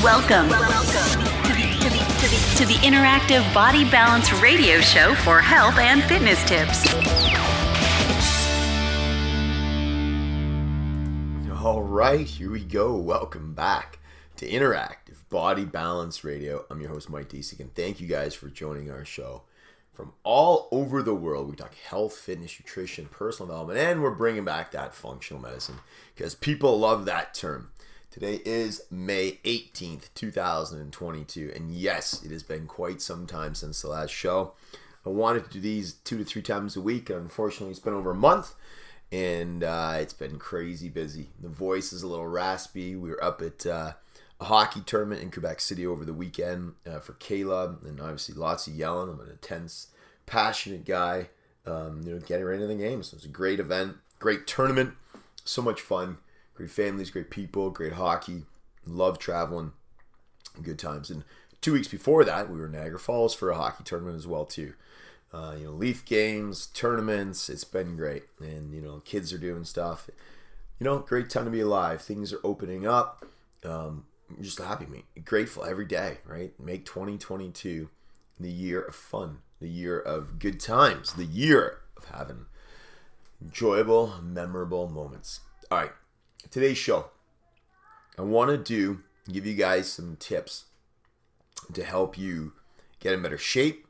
Welcome to the interactive Body Balance radio show for health and fitness tips. All right, here we go. Welcome back to Interactive Body Balance Radio. I'm your host, Mike Disick, and thank you guys for joining our show. From all over the world, we talk health, fitness, nutrition, personal development, and we're bringing back that functional medicine because people love that term. Today is May 18th, 2022, and yes, it has been quite some time since the last show. I wanted to do these 2 to 3 times a week, and unfortunately it's been over a month, and it's been crazy busy. The voice is a little raspy. We were up at a hockey tournament in Quebec City over the weekend for Kayla, and obviously lots of yelling. I'm an intense, passionate guy, getting ready to the game. So it was a great event, great tournament, so much fun. Great families, great people, great hockey. Love traveling. Good times. And 2 weeks before that, we were in Niagara Falls for a hockey tournament as well too. Leaf games, tournaments. It's been great. And, kids are doing stuff. Great time to be alive. Things are opening up. I'm just happy, grateful every day, right? Make 2022 the year of fun, the year of good times, the year of having enjoyable, memorable moments. All right. Today's show, I want to give you guys some tips to help you get in better shape,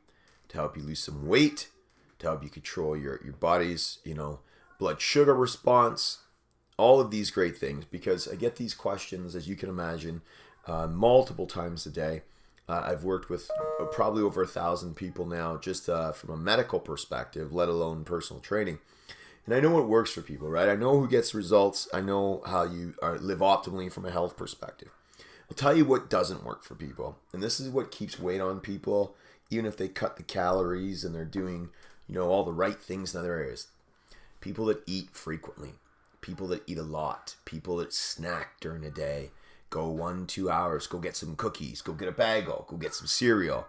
to help you lose some weight, to help you control your body's, blood sugar response, all of these great things, because I get these questions, as you can imagine, multiple times a day. I've worked with probably over 1,000 people now, just from a medical perspective, let alone personal training. And I know what works for people, right? I know who gets results. I know how you live optimally from a health perspective. I'll tell you what doesn't work for people. And this is what keeps weight on people, even if they cut the calories and they're doing, all the right things in other areas. People that eat frequently, people that eat a lot, people that snack during the day, go 1-2 hours, go get some cookies, go get a bagel, go get some cereal,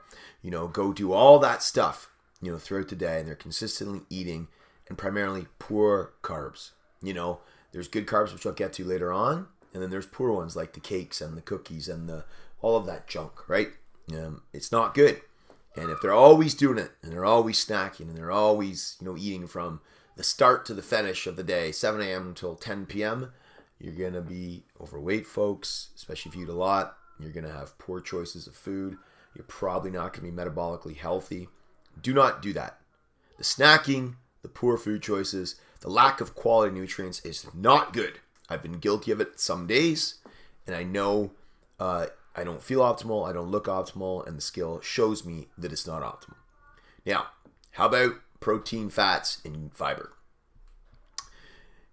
go do all that stuff, throughout the day. And they're consistently eating and primarily poor carbs. There's good carbs, which I'll get to later on, and then there's poor ones like the cakes and the cookies and all of that junk, right? It's not good. And if they're always doing it, and they're always snacking, and they're always, eating from the start to the finish of the day, 7 a.m. until 10 p.m., you're going to be overweight, folks, especially if you eat a lot. You're going to have poor choices of food. You're probably not going to be metabolically healthy. Do not do that. The snacking, the poor food choices, the lack of quality nutrients is not good. I've been guilty of it some days, and I know I don't feel optimal, I don't look optimal, and the scale shows me that it's not optimal. Now, how about protein, fats, and fiber?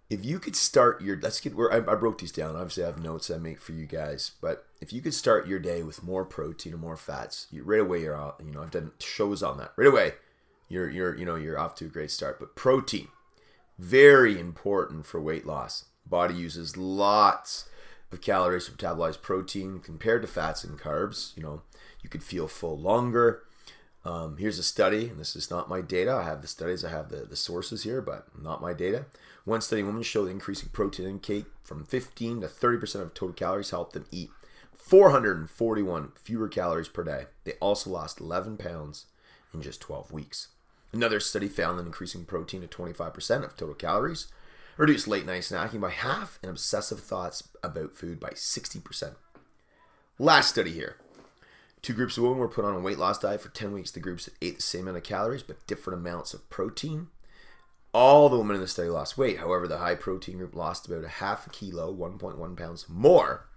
If you could start I broke these down. Obviously, I have notes I make for you guys, but if you could start your day with more protein and more fats, right away you're out. I've done shows on that. Right away, you're off to a great start. But protein, very important for weight loss. Body uses lots of calories to metabolize protein compared to fats and carbs. You could feel full longer. Here's a study, and this is not my data. I have the studies, I have the sources here, but not my data. One study, women showed increasing protein intake from 15 to 30% of total calories helped them eat 441 fewer calories per day. They also lost 11 pounds in just 12 weeks. Another study found that increasing protein to 25% of total calories reduced late night snacking by half and obsessive thoughts about food by 60%. Last study here. 2 groups of women were put on a weight loss diet for 10 weeks. The groups that ate the same amount of calories but different amounts of protein. All the women in the study lost weight. However, the high protein group lost about a half a kilo, 1.1 pounds more,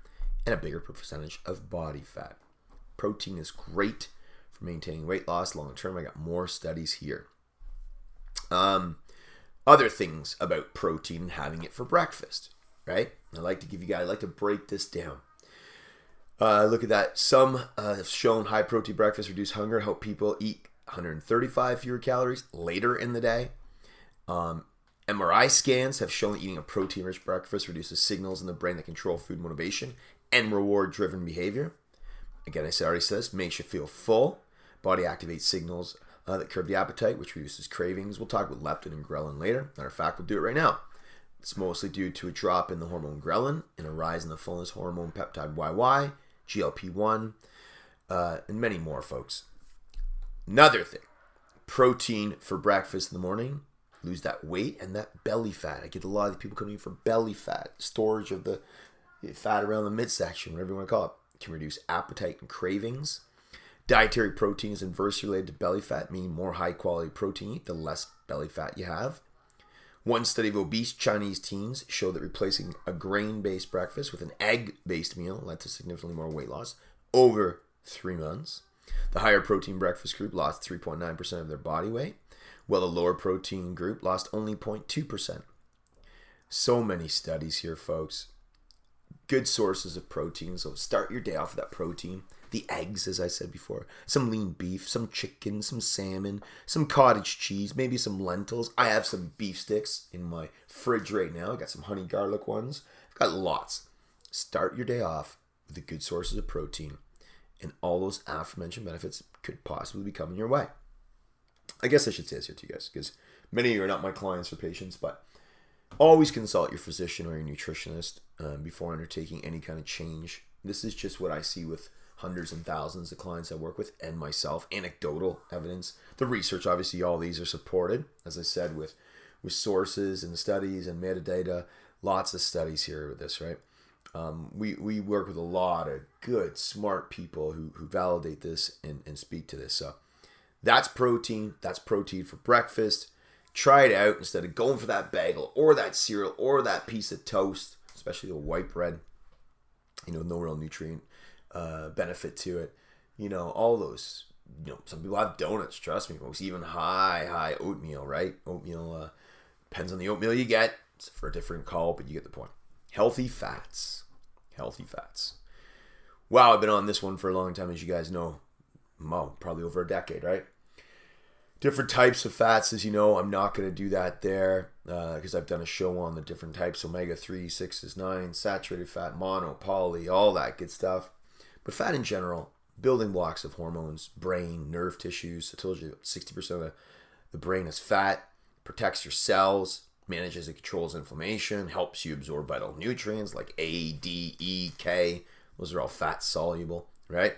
and a bigger percentage of body fat. Protein is great for maintaining weight loss long term. I got more studies here. Other things about protein and having it for breakfast, right? I like to break this down. Look at that. Some have shown high protein breakfast reduce hunger, help people eat 135 fewer calories later in the day. MRI scans have shown that eating a protein-rich breakfast reduces signals in the brain that control food motivation and reward-driven behavior. Again, I already said this, makes you feel full. Body activates signals that curb the appetite, which reduces cravings. We'll talk about leptin and ghrelin later. Matter of fact, we'll do it right now. It's mostly due to a drop in the hormone ghrelin and a rise in the fullness hormone peptide YY GLP-1, and many more, folks. Another thing, protein for breakfast in the morning, lose that weight and that belly fat. I get a lot of people coming in for belly fat, storage of the fat around the midsection, whatever you want to call it. Can reduce appetite and cravings. Dietary protein is inversely related to belly fat, meaning more high quality protein you eat, the less belly fat you have. One study of obese Chinese teens showed that replacing a grain-based breakfast with an egg-based meal led to significantly more weight loss over 3 months. The higher protein breakfast group lost 3.9% of their body weight, while the lower protein group lost only 0.2%. So many studies here, folks. Good sources of protein. So start your day off with that protein. The eggs, as I said before. Some lean beef, some chicken, some salmon, some cottage cheese, maybe some lentils. I have some beef sticks in my fridge right now. I got some honey garlic ones. I've got lots. Start your day off with the good sources of protein, and all those aforementioned benefits could possibly be coming your way. I guess I should say this here to you guys, because many of you are not my clients or patients, but always consult your physician or your nutritionist before undertaking any kind of change. This is just what I see with hundreds and thousands of clients I work with and myself. Anecdotal evidence. The research, obviously, all these are supported, as I said, with sources and studies and metadata. Lots of studies here with this, right? We work with a lot of good, smart people who validate this and speak to this. So that's protein. That's protein for breakfast. Try it out instead of going for that bagel or that cereal or that piece of toast, especially the white bread. No real nutrient benefit to it. All those, some people have donuts, trust me, folks, even high oatmeal, right? Oatmeal, depends on the oatmeal you get. It's for a different call, but you get the point. Healthy fats. Wow, I've been on this one for a long time, as you guys know. Probably over a decade, right? Different types of fats, as you know. I'm not going to do that there because I've done a show on the different types, omega-3, 6s, 9, saturated fat, mono, poly, all that good stuff. But fat in general, building blocks of hormones, brain, nerve tissues. I told you 60% of the brain is fat, protects your cells, manages and controls inflammation, helps you absorb vital nutrients like A, D, E, K. Those are all fat soluble, right?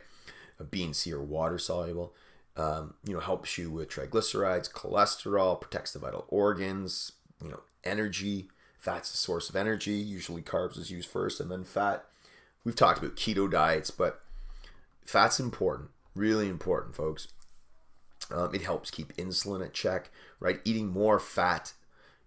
B and C are water soluble. Helps you with triglycerides, cholesterol, protects the vital organs, energy. Fat's a source of energy. Usually carbs is used first and then fat. We've talked about keto diets, but fat's important, really important, folks. It helps keep insulin at check, right? Eating more fat,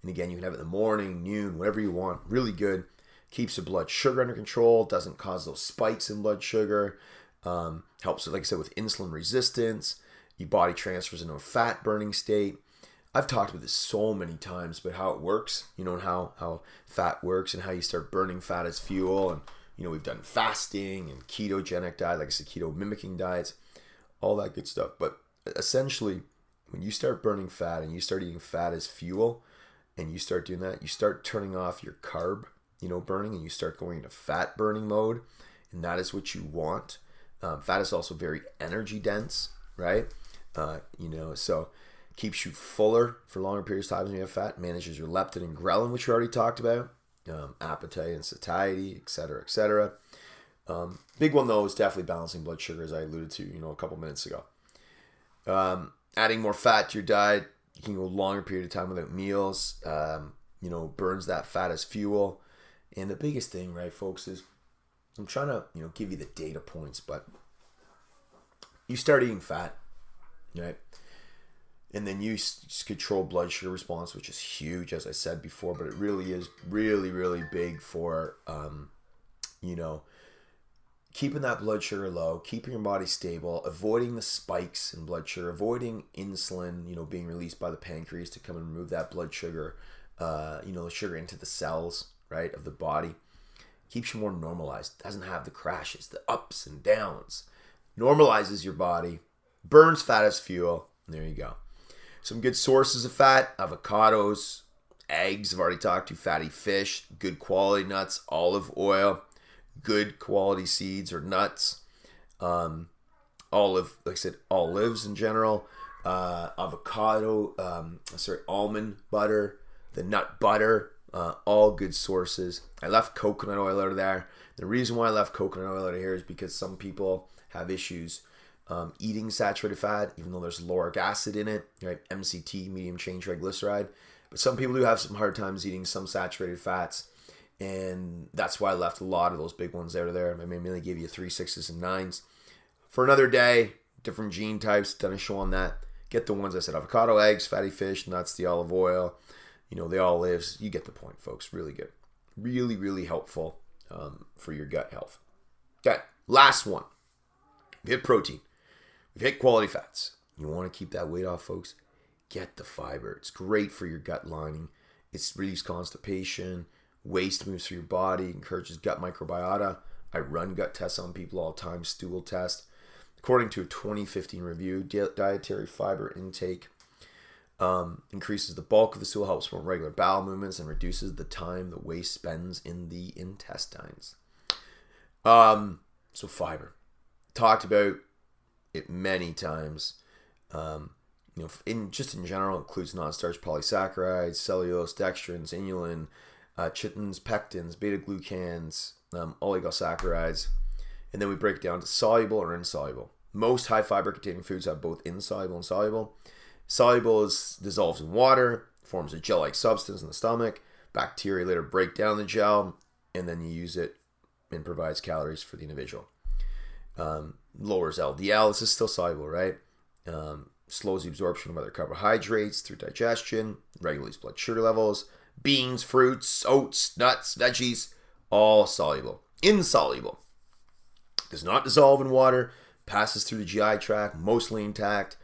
and again, you can have it in the morning, noon, whatever you want. Really good. Keeps the blood sugar under control. Doesn't cause those spikes in blood sugar. Helps, like I said, with insulin resistance. Your body transfers into a fat burning state. I've talked about this so many times, but how it works, and how fat works and how you start burning fat as fuel. And, we've done fasting and ketogenic diet, like I said, keto mimicking diets, all that good stuff. But essentially, when you start burning fat and you start eating fat as fuel and you start doing that, you start turning off your carb, burning, and you start going into fat burning mode. And that is what you want. Fat is also very energy dense, right? So keeps you fuller for longer periods of time when you have fat, manages your leptin and ghrelin, which we already talked about, appetite and satiety, etc. Big one, though, is definitely balancing blood sugar, as I alluded to, a couple minutes ago. Adding more fat to your diet, you can go a longer period of time without meals, burns that fat as fuel. And the biggest thing, right, folks, is I'm trying to, give you the data points, but you start eating fat, right? And then you control blood sugar response, which is huge, as I said before, but it really is really, really big for, keeping that blood sugar low, keeping your body stable, avoiding the spikes in blood sugar, avoiding insulin, being released by the pancreas to come and remove that blood sugar, the sugar into the cells, right, of the body. Keeps you more normalized, doesn't have the crashes, the ups and downs, normalizes your body, burns fat as fuel, and there you go. Some good sources of fat: avocados, eggs, I've already talked to, fatty fish, good quality nuts, olive oil, good quality seeds or nuts, like I said, olives in general, almond butter, the nut butter, all good sources. I left coconut oil out of there. The reason why I left coconut oil out of here is because some people have issues eating saturated fat, even though there's lauric acid in it, right? MCT, medium chain triglyceride. But some people do have some hard times eating some saturated fats, and that's why I left a lot of those big ones out of there. I mainly gave you 3, 6s, and 9s. For another day, different gene types, done a show on that. Get the ones I said: avocado, eggs, fatty fish, nuts, the olive oil. The olives. You get the point, folks. Really good. Really, really helpful for your gut health. Okay, last one. We've hit protein. We've hit quality fats. You want to keep that weight off, folks? Get the fiber. It's great for your gut lining. It's relieves constipation. Waste moves through your body. Encourages gut microbiota. I run gut tests on people all the time. Stool test. According to a 2015 review, dietary fiber intake increases the bulk of the stool, helps promote regular bowel movements, and reduces the time the waste spends in the intestines. So fiber. Talked about it many times. In general, includes non-starch polysaccharides, cellulose, dextrins, inulin, chitins, pectins, beta-glucans, oligosaccharides. And then we break it down to soluble or insoluble. Most high fiber containing foods have both insoluble and soluble. Soluble dissolves in water, forms a gel-like substance in the stomach. Bacteria later break down the gel, and then you use it and provides calories for the individual. Lowers LDL. This is still soluble, right? Slows the absorption of other carbohydrates through digestion. Regulates blood sugar levels. Beans, fruits, oats, nuts, veggies, all soluble. Insoluble. Does not dissolve in water. Passes through the GI tract, mostly intact.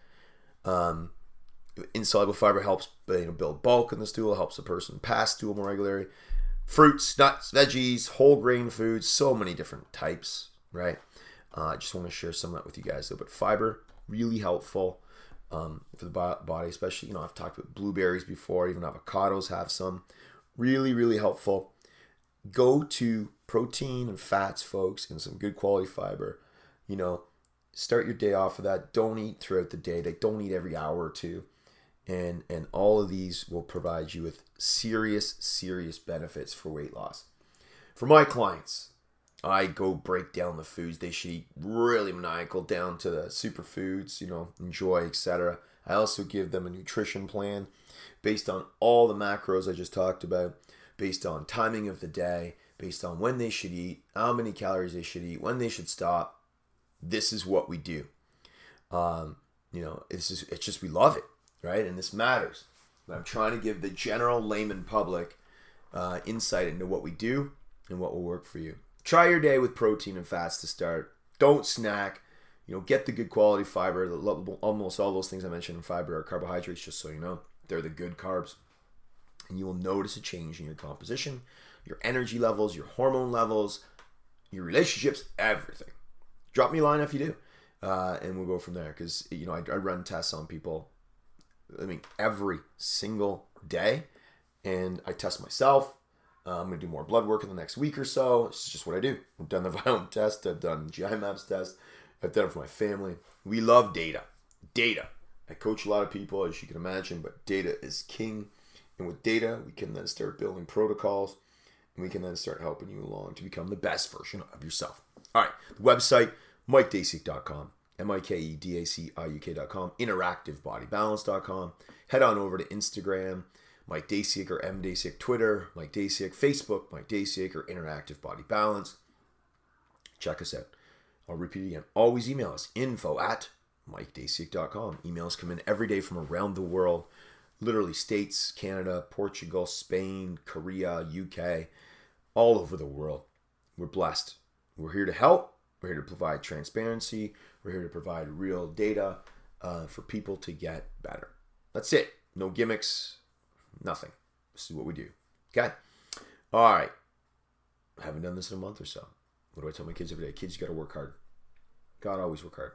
Insoluble fiber helps build bulk in the stool, helps a person pass stool more regularly. Fruits, nuts, veggies, whole grain foods, so many different types, right? I just want to share some of that with you guys though. But fiber, really helpful for the body, especially, I've talked about blueberries before, even avocados have some. Really, really helpful. Go to protein and fats, folks, and some good quality fiber. Start your day off with that. Don't eat throughout the day. Don't eat every hour or two. And all of these will provide you with serious, serious benefits for weight loss. For my clients, I go break down the foods they should eat, really maniacal, down to the superfoods, enjoy, etc. I also give them a nutrition plan based on all the macros I just talked about, based on timing of the day, based on when they should eat, how many calories they should eat, when they should stop. This is what we do. It's just, we love it, right? And this matters. I'm trying to give the general layman public insight into what we do and what will work for you. Try your day with protein and fats to start. Don't snack. Get the good quality fiber. Almost all those things I mentioned in fiber are carbohydrates, just so you know. They're the good carbs. And you will notice a change in your composition, your energy levels, your hormone levels, your relationships, everything. Drop me a line if you do. And we'll go from there. Because, I run tests on people, every single day. And I test myself. I'm going to do more blood work in the next week or so. It's just what I do. I've done the Viome test. I've done GI Maps test. I've done it for my family. We love data. I coach a lot of people, as you can imagine, but data is king. And with data, we can then start building protocols. And we can then start helping you along to become the best version of yourself. All right. The website, MikeDasiuk.com. MikeDasiuk.com. InteractiveBodyBalance.com. Head on over to Instagram, Mike Dasiuk or M Dasiuk, Twitter, Mike Dasiuk, Facebook, Mike Dasiuk or Interactive Body Balance. Check us out. I'll repeat it again. Always email us, info@MikeDasiuk.com. Emails come in every day from around the world. Literally States, Canada, Portugal, Spain, Korea, UK, all over the world. We're blessed. We're here to help. We're here to provide transparency. We're here to provide real data for people to get better. That's it. No gimmicks. Nothing. This is what we do. Okay? All right. I haven't done this in a month or so. What do I tell my kids every day? Kids, you got to work hard. Got to always work hard.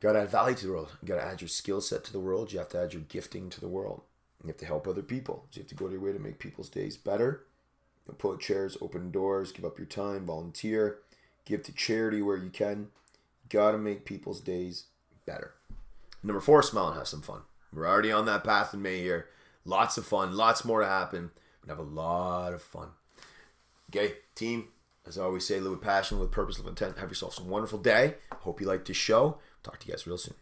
Got to add value to the world. You got to add your skill set to the world. You have to add your gifting to the world. You have to help other people. So you have to go to your way to make people's days better. Pull out chairs, open doors, give up your time, volunteer, give to charity where you can. You got to make people's days better. Number 4, smile and have some fun. We're already on that path in May here. Lots of fun, lots more to happen. and have a lot of fun. Okay, team, as I always say, live with passion, live with purpose, live with intent. Have yourself some wonderful day. Hope you liked this show. Talk to you guys real soon.